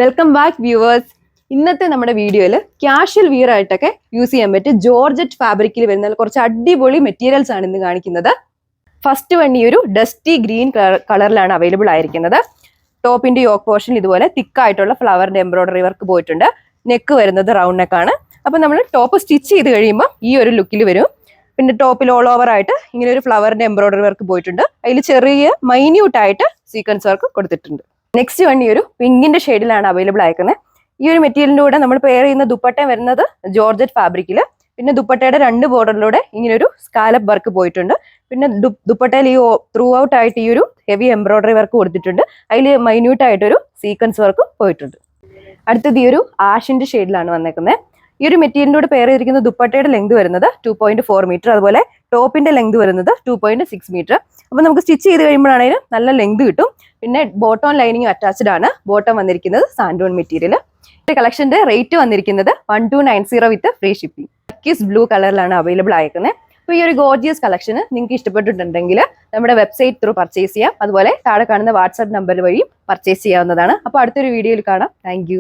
Welcome back viewers. ഇന്നത്തെ നമ്മുടെ വീഡിയോയിൽ ക്യാഷ്വൽ വിയർ ആയിട്ടൊക്കെ യൂസ് ചെയ്യാൻ പറ്റും ജോർജറ്റ് ഫാബ്രിക്കിൽ വരുന്ന കുറച്ച് അടിപൊളി മെറ്റീരിയൽസ് ആണ് ഇന്ന് കാണിക്കുന്നത്. ഫസ്റ്റ് വൺ ഈ ഒരു ഡസ്റ്റി ഗ്രീൻ കളറിലാണ് അവൈലബിൾ ആയിരിക്കുന്നത്. ടോപ്പിന്റെ യോക്ക് പോർഷൻ ഇതുപോലെ തിക്കായിട്ടുള്ള ഫ്ലവറിന്റെ എംബ്രോയിഡറി വർക്ക് പോയിട്ടുണ്ട്. നെക്ക് വരുന്നത് റൗണ്ട് നെക്കാണ്. അപ്പൊ നമ്മൾ ടോപ്പ് സ്റ്റിച്ച് ചെയ്ത് കഴിയുമ്പോൾ ഈ ഒരു ലുക്കിൽ വരും. പിന്നെ ടോപ്പിൽ ഓൾ ഓവർ ആയിട്ട് ഇങ്ങനെ ഒരു ഫ്ലവറിന്റെ എംബ്രോയിഡറി വർക്ക് പോയിട്ടുണ്ട്. അതിൽ ചെറിയ മൈന്യൂട്ട് ആയിട്ട് സീക്വൻസ് വർക്ക് കൊടുത്തിട്ടുണ്ട്. നെക്സ്റ്റ് വൺ ഈ ഒരു പിങ്കിന്റെ ഷെയ്ഡിലാണ് അവൈലബിൾ ആയിരിക്കുന്നത്. ഈ ഒരു മെറ്റീരിയലിന്റെ കൂടെ നമ്മൾ പെയർ ചെയ്യുന്ന ദുപ്പട്ട വരുന്നത് ജോർജറ്റ് ഫാബ്രിക്കിൽ. പിന്നെ ദുപ്പട്ടയുടെ രണ്ട് ബോർഡറിലൂടെ ഇങ്ങനെ ഒരു സ്കാലപ്പ് വർക്ക് പോയിട്ടുണ്ട്. പിന്നെ ദുപ്പട്ടയിൽ ഈ ത്രൂ ഔട്ട് ആയിട്ട് ഈ ഒരു ഹെവി എംബ്രോയിഡറി വർക്ക് കൊടുത്തിട്ടുണ്ട്. അതിൽ മൈന്യൂട്ട് ആയിട്ടൊരു സീക്വൻസ് വർക്ക് പോയിട്ടുണ്ട്. അടുത്തത് ഈ ഒരു ആഷിന്റെ ഷെയ്ഡിലാണ് വന്നേക്കുന്നത്. ഈ ഒരു മെറ്റീരിയലിന്റെ കൂടെ പെയർ ചെയ്തിരിക്കുന്ന ദുപ്പട്ടയുടെ ലെങ്ത് വരുന്നത് 2.4 മീറ്റർ, അതുപോലെ ടോപ്പിന്റെ ലെങ്ത് വരുന്നത് 2.6 മീറ്റർ. അപ്പൊ നമുക്ക് സ്റ്റിച്ച് ചെയ്ത് കഴിയുമ്പോഴാണെങ്കിൽ നല്ല ലെങ്ത് കിട്ടും. പിന്നെ ബോട്ടം ലൈനിങ് അറ്റാച്ച്ഡ് ആണ്. ബോട്ടം വന്നിരിക്കുന്നത് സാൻഡോൺ മെറ്റീരിയൽ. കളക്ഷന്റെ റേറ്റ് വന്നിരിക്കുന്നത് 1290 വിത്ത് ഫ്രീ ഷിപ്പിംഗ്. ടർക്കിഷ് ബ്ലൂ കളറിലാണ് അവൈലബിൾ ആയിരിക്കുന്നത്. അപ്പോൾ ഈ ഒരു ഗോർജിയസ് കളക്ഷന് നിങ്ങൾക്ക് ഇഷ്ടപ്പെട്ടിട്ടുണ്ടെങ്കിൽ നമ്മുടെ വെബ്സൈറ്റ് ത്രൂ പർച്ചേസ് ചെയ്യാം. അതുപോലെ താഴെ കാണുന്ന വാട്സ്ആപ്പ് നമ്പർ വഴി പർച്ചേസ് ചെയ്യാവുന്നതാണ്. അപ്പോൾ അടുത്തൊരു വീഡിയോയിൽ കാണാം. താങ്ക്